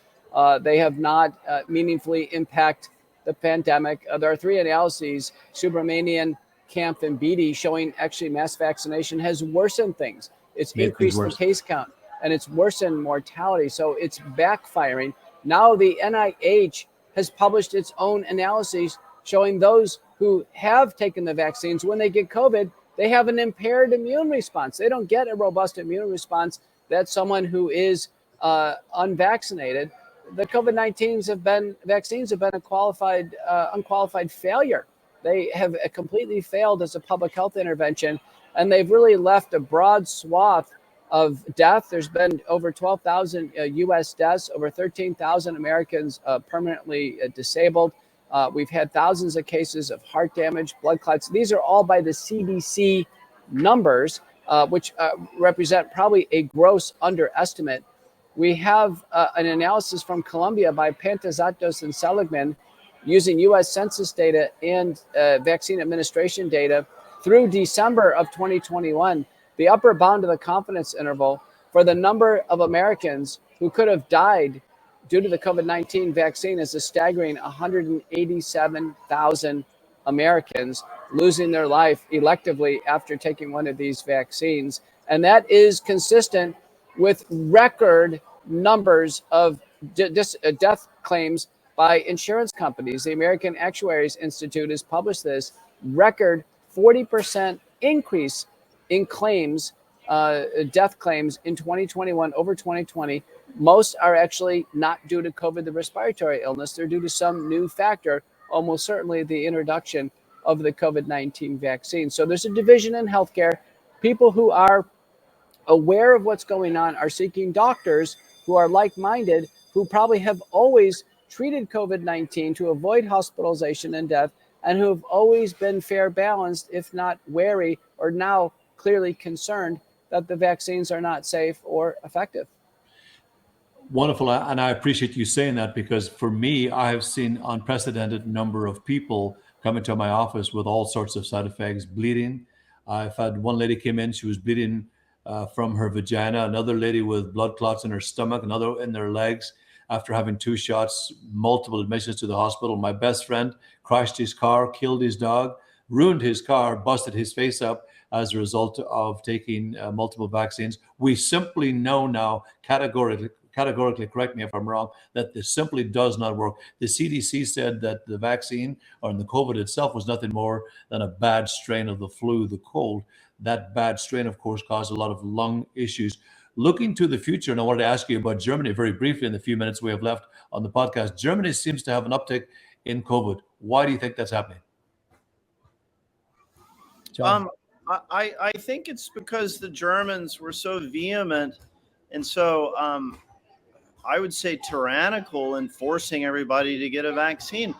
They have not meaningfully impacted the pandemic. There are 3 analyses, Subramanian, Camp, and Beatty, showing actually mass vaccination has worsened things. It's increased the case count, and it's worsened mortality. So it's backfiring. Now the NIH has published its own analyses showing those who have taken the vaccines, when they get COVID, they have an impaired immune response. They don't get a robust immune response. that's someone who is unvaccinated. The COVID-19s vaccines have been a unqualified failure. They have completely failed as a public health intervention, and they've really left a broad swath of death. There's been over 12,000 U.S. deaths, over 13,000 Americans permanently disabled. We've had thousands of cases of heart damage, blood clots. These are all by the CDC numbers, which represent probably a gross underestimate. We have an analysis from Colombia by Pantazatos and Seligman using U.S. Census data and vaccine administration data through December of 2021. The upper bound of the confidence interval for the number of Americans who could have died due to the COVID-19 vaccine is a staggering 187,000 Americans losing their life electively after taking one of these vaccines. And that is consistent with record numbers of death claims by insurance companies. The American Actuaries Institute has published this record 40% increase in claims, death claims in 2021 over 2020. Most are actually not due to COVID, the respiratory illness. They're due to some new factor, almost certainly the introduction of the COVID-19 vaccine. So there's a division in healthcare. People who are aware of what's going on are seeking doctors who are like-minded, who probably have always treated COVID-19 to avoid hospitalization and death, and who have always been fair balanced, if not wary, or now clearly concerned that the vaccines are not safe or effective. Wonderful. And I appreciate you saying that, because for me, I have seen unprecedented number of people come into my office with all sorts of side effects, bleeding. I've had one lady came in, she was bleeding from her vagina, another lady with blood clots in her stomach, another in their legs after having 2 shots, multiple admissions to the hospital. My best friend crashed his car, killed his dog, ruined his car, busted his face up as a result of taking multiple vaccines. We simply know now categorically, correct me if I'm wrong, that this simply does not work. The CDC said that the vaccine, or the COVID itself, was nothing more than a bad strain of the flu, the cold. That bad strain, of course, caused a lot of lung issues. Looking to the future, and I wanted to ask you about Germany very briefly in the few minutes we have left on the podcast. Germany seems to have an uptick in COVID. Why do you think that's happening? John? I think it's because the Germans were so vehement and so I would say tyrannical in forcing everybody to get a vaccine.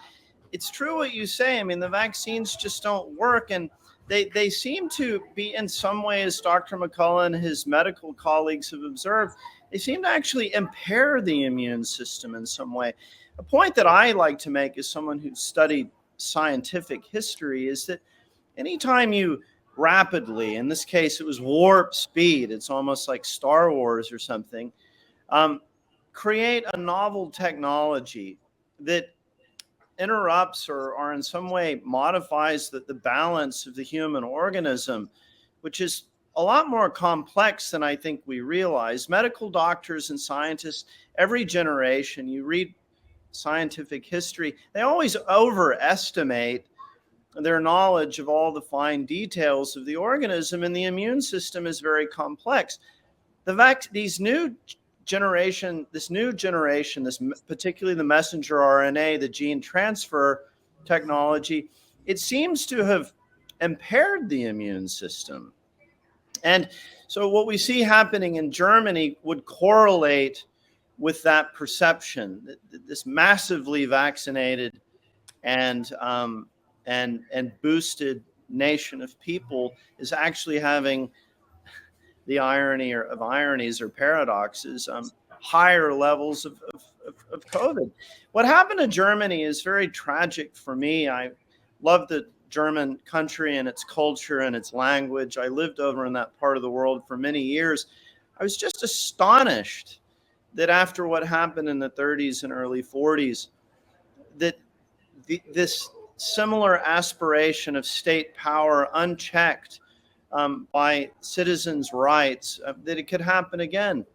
It's true what you say. I mean, the vaccines just don't work, and they seem to be, in some ways, Dr. McCullough and his medical colleagues have observed, they seem to actually impair the immune system in some way. A point that I like to make as someone who studied scientific history is that anytime you rapidly, in this case, it was warp speed, it's almost like Star Wars or something, create a novel technology that interrupts or in some way modifies the balance of the human organism, which is a lot more complex than I think we realize. Medical doctors and scientists, every generation, you read scientific history, they always overestimate their knowledge of all the fine details of the organism, and the immune system is very complex. This new generation, particularly the messenger RNA, the gene transfer technology, it seems to have impaired the immune system. And so what we see happening in Germany would correlate with that perception, that this massively vaccinated and boosted nation of people is actually having the irony of ironies or paradoxes, higher levels of COVID. What happened to Germany is very tragic for me. I love the German country and its culture and its language. I lived over in that part of the world for many years. I was just astonished that after what happened in the 30s and early 40s, that this similar aspiration of state power unchecked by citizens' rights, that it could happen again.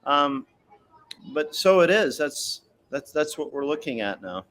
But so it is. That's what we're looking at now.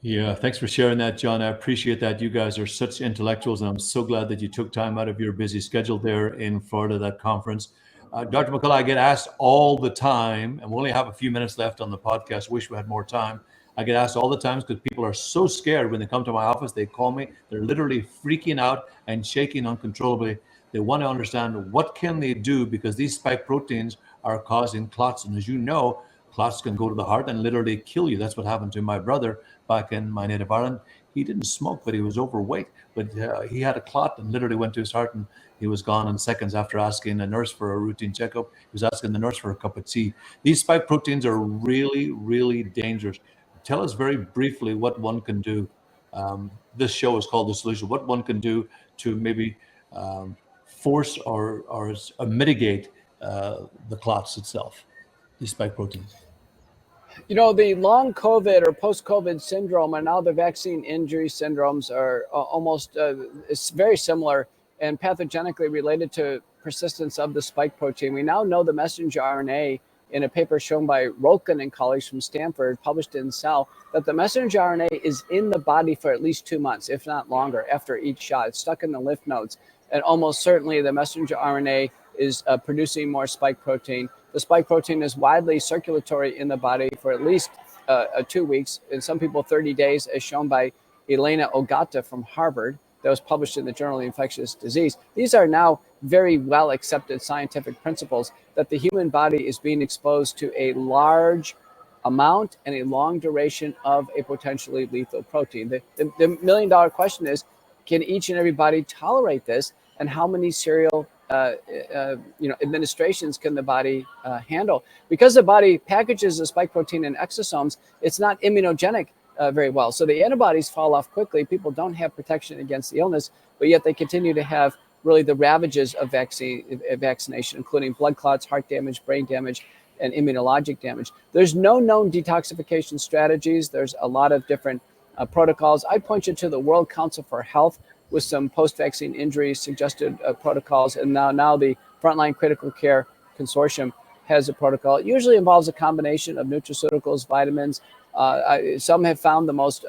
Yeah, thanks for sharing that, John. I appreciate that. You guys are such intellectuals, and I'm so glad that you took time out of your busy schedule there in Florida, that conference. Dr. McCullough, I get asked all the time, and we only have a few minutes left on the podcast. Wish we had more time. I get asked all the time because people are so scared when they come to my office. They call me. They're literally freaking out and shaking uncontrollably. They want to understand what can they do because these spike proteins are causing clots. And as you know, clots can go to the heart and literally kill you. That's what happened to my brother back in my native Ireland. He didn't smoke, but he was overweight. But he had a clot and literally went to his heart, and he was gone in seconds after asking a nurse for a routine checkup. He was asking the nurse for a cup of tea. These spike proteins are really, really dangerous. Tell us very briefly what one can do. This show is called The Solution. What one can do to maybe force or mitigate the clots itself, these spike proteins. You know, the long COVID or post-COVID syndrome and now the vaccine injury syndromes are almost it's very similar and pathogenically related to persistence of the spike protein. We now know the messenger RNA in a paper shown by Rolkin and colleagues from Stanford, published in Cell, that the messenger RNA is in the body for at least 2 months, if not longer, after each shot. It's stuck in the lymph nodes. And almost certainly the messenger RNA is producing more spike protein. The spike protein is widely circulatory in the body for at least 2 weeks, in some people 30 days, as shown by Elena Ogata from Harvard, that was published in the Journal of Infectious Disease. These are now very well accepted scientific principles that the human body is being exposed to a large amount and a long duration of a potentially lethal protein. The million-dollar question is, can each and every body tolerate this, and how many serial administrations can the body handle? Because the body packages the spike protein in exosomes, it's not immunogenic very well. So the antibodies fall off quickly. People don't have protection against the illness, but yet they continue to have really the ravages of vaccination, including blood clots, heart damage, brain damage, and immunologic damage. There's no known detoxification strategies. There's a lot of different protocols. I point you to the World Council for Health with some post-vaccine injury suggested protocols. And now the Frontline Critical Care Consortium has a protocol. It usually involves a combination of nutraceuticals, vitamins. Some have found the most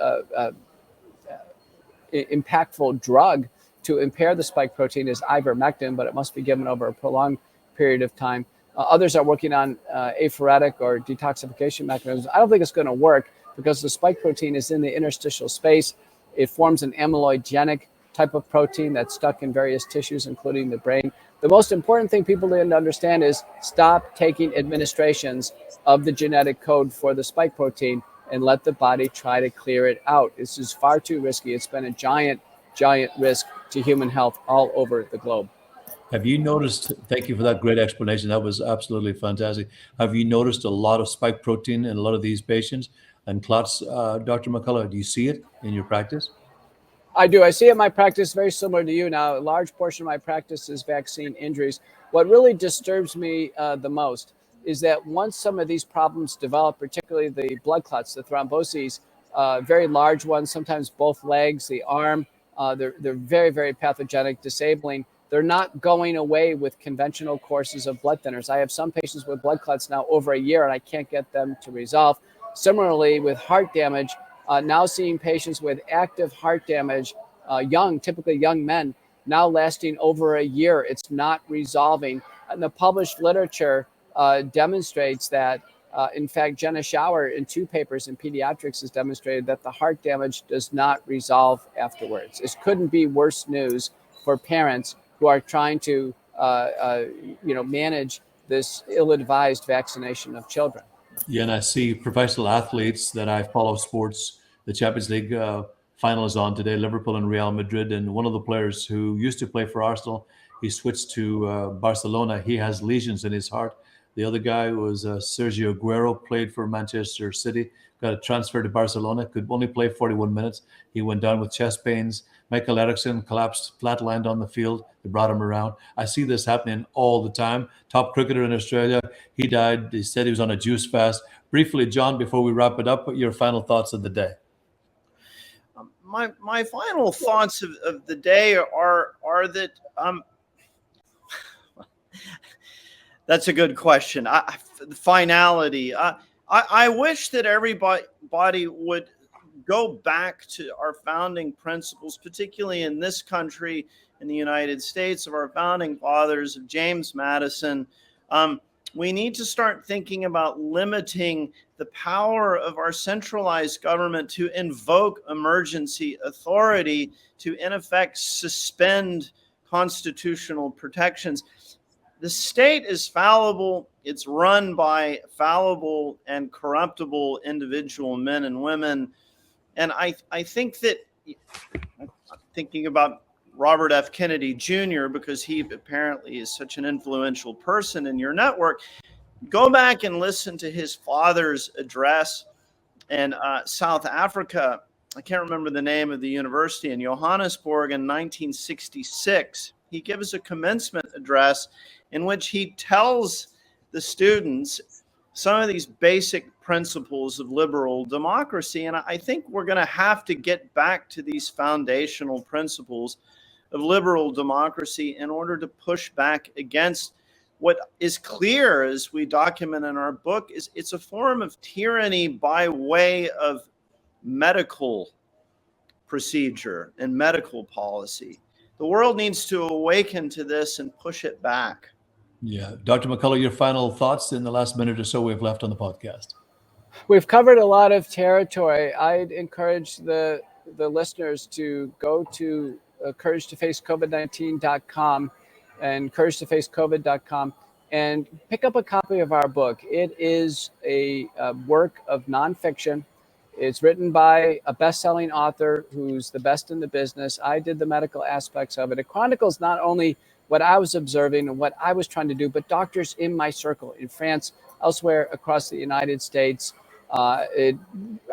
impactful drug to impair the spike protein is ivermectin, but it must be given over a prolonged period of time. Others are working on aphoretic or detoxification mechanisms. I don't think it's going to work because the spike protein is in the interstitial space. It forms an amyloidogenic type of protein that's stuck in various tissues, including the brain. The most important thing people need to understand is stop taking administrations of the genetic code for the spike protein and let the body try to clear it out. This is far too risky. It's been a giant risk to human health all over the globe. Have you noticed, thank you for that great explanation. That was absolutely fantastic. Have you noticed a lot of spike protein in a lot of these patients and clots, Dr. McCullough? Do you see it in your practice? I do. I see it in my practice, very similar to you now. A large portion of my practice is vaccine injuries. What really disturbs me the most is that once some of these problems develop, particularly the blood clots, the thromboses, very large ones, sometimes both legs, the arm, they're very, very pathogenic, disabling. They're not going away with conventional courses of blood thinners. I have some patients with blood clots now over a year, and I can't get them to resolve. Similarly, with heart damage, now seeing patients with active heart damage, typically young men, now lasting over a year. It's not resolving. And the published literature demonstrates that, in fact, Jenna Schauer in 2 papers in pediatrics has demonstrated that the heart damage does not resolve afterwards. This couldn't be worse news for parents who are trying to manage this ill-advised vaccination of children. Yeah, and I see professional athletes that I follow sports. The Champions League final is on today, Liverpool and Real Madrid. And one of the players who used to play for Arsenal, he switched to Barcelona. He has lesions in his heart. The other guy was Sergio Aguero, played for Manchester City, got a transfer to Barcelona, could only play 41 minutes. He went down with chest pains. Michael Eriksson collapsed, flatlined on the field. They brought him around. I see this happening all the time. Top cricketer in Australia, he died. He said he was on a juice fast. Briefly, John, before we wrap it up, your final thoughts of the day. My final thoughts of the day are that that's a good question. Finality. I wish that everybody would go back to our founding principles, particularly in this country, in the United States, of our founding fathers, of James Madison, We need to start thinking about limiting the power of our centralized government to invoke emergency authority to, in effect, suspend constitutional protections. The state is fallible. It's run by fallible and corruptible individual men and women. And I think that, thinking about Robert F. Kennedy Jr., because he apparently is such an influential person in your network, go back and listen to his father's address in South Africa. I can't remember the name of the university, in Johannesburg in 1966. He gives a commencement address in which he tells the students some of these basic principles of liberal democracy. And I think we're going to have to get back to these foundational principles of liberal democracy in order to push back against what is clear, as we document in our book, is it's a form of tyranny by way of medical procedure and medical policy. The world needs to awaken to this and push it back. Yeah. Dr. McCullough, your final thoughts in the last minute or so we've left on the podcast. We've covered a lot of territory. I'd encourage the listeners to go to couragetofacecovid19.com and couragetofacecovid.com and pick up a copy of our book. It is a work of nonfiction. It's written by a best-selling author who's the best in the business. I did the medical aspects of it. It chronicles not only what I was observing and what I was trying to do, but doctors in my circle in France, elsewhere across the United States. It,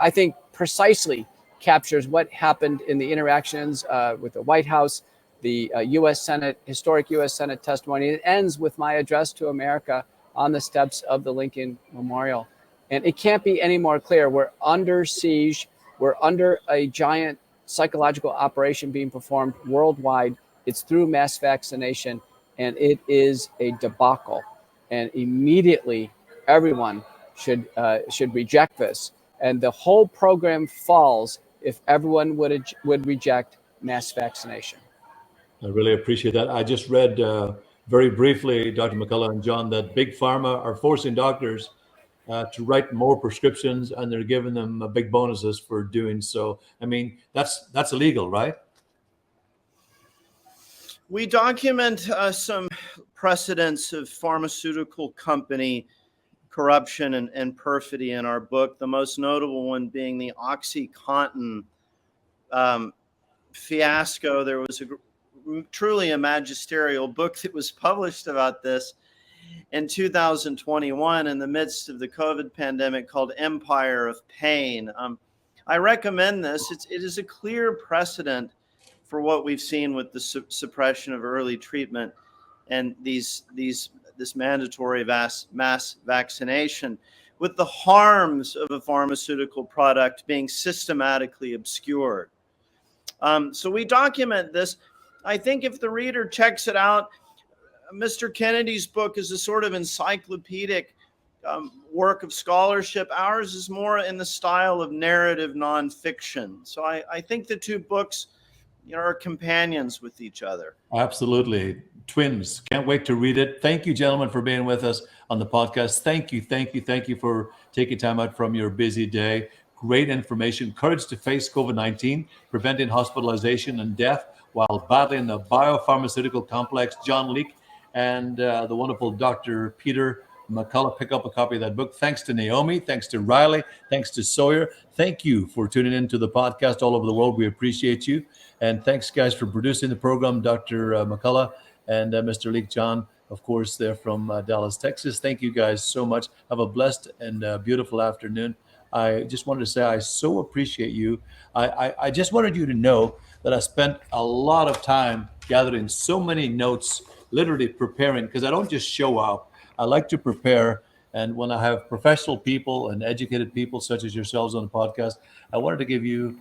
I think, precisely captures what happened in the interactions with the White House, the U.S. Senate, historic U.S. Senate testimony. It ends with my address to America on the steps of the Lincoln Memorial. And it can't be any more clear. We're under siege. We're under a giant psychological operation being performed worldwide. It's through mass vaccination, and it is a debacle. And immediately, everyone should reject this. And the whole program falls if everyone would reject mass vaccination. I really appreciate that. I just read very briefly, Dr. McCullough and John, that Big Pharma are forcing doctors to write more prescriptions, and they're giving them big bonuses for doing so. I mean, that's illegal, right? We document some precedents of pharmaceutical company corruption and perfidy in our book, the most notable one being the OxyContin fiasco. There was truly a magisterial book that was published about this in 2021 in the midst of the COVID pandemic called Empire of Pain. I recommend this. It is a clear precedent for what we've seen with the suppression of early treatment and this mandatory mass vaccination, with the harms of a pharmaceutical product being systematically obscured. So we document this. I think if the reader checks it out, Mr. Kennedy's book is a sort of encyclopedic work of scholarship. Ours is more in the style of narrative nonfiction. So I think the two books are companions with each other. Absolutely. Twins. Can't wait to read it. Thank you, gentlemen, for being with us on the podcast. Thank you for taking time out from your busy day. Great information. Courage to face COVID-19, preventing hospitalization and death while battling the Bio-Pharmaceutical complex. John Leake and the wonderful Dr. Peter McCullough. Pick up a copy of that book. Thanks to Naomi. Thanks to Riley. Thanks to Sawyer. Thank you for tuning into the podcast all over the world. We appreciate you. And thanks, guys, for producing the program, Dr. McCullough and Mr. Leake. John, of course, they're from Dallas, Texas. Thank you guys so much. Have a blessed and beautiful afternoon. I just wanted to say I so appreciate you. I just wanted you to know that I spent a lot of time gathering so many notes, literally preparing, because I don't just show up. I like to prepare. And when I have professional people and educated people such as yourselves on the podcast, I wanted to give you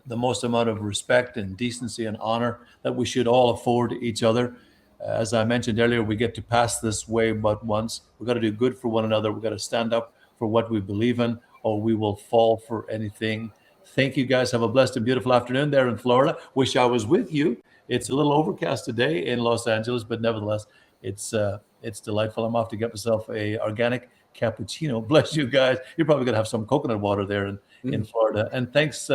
the most amount of respect and decency and honor that we should all afford to each other. As I mentioned earlier, we get to pass this way but once. We've got to do good for one another. We've got to stand up for what we believe in, or we will fall for anything. Thank you, guys. Have a blessed and beautiful afternoon there in Florida. Wish I was with you. It's a little overcast today in Los Angeles, but nevertheless, it's It's delightful. I'm off to get myself a organic cappuccino. Bless you guys. You're probably going to have some coconut water there in Florida. And thanks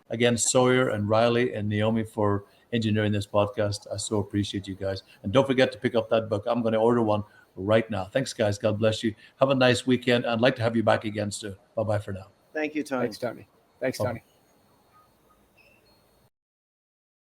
again, Sawyer and Riley and Naomi, for engineering this podcast. I so appreciate you guys. And don't forget to pick up that book. I'm going to order one right now. Thanks, guys. God bless you. Have a nice weekend. I'd like to have you back again soon. Bye-bye for now. Thank you, Tony. Thanks, Tony. Thanks, Tony.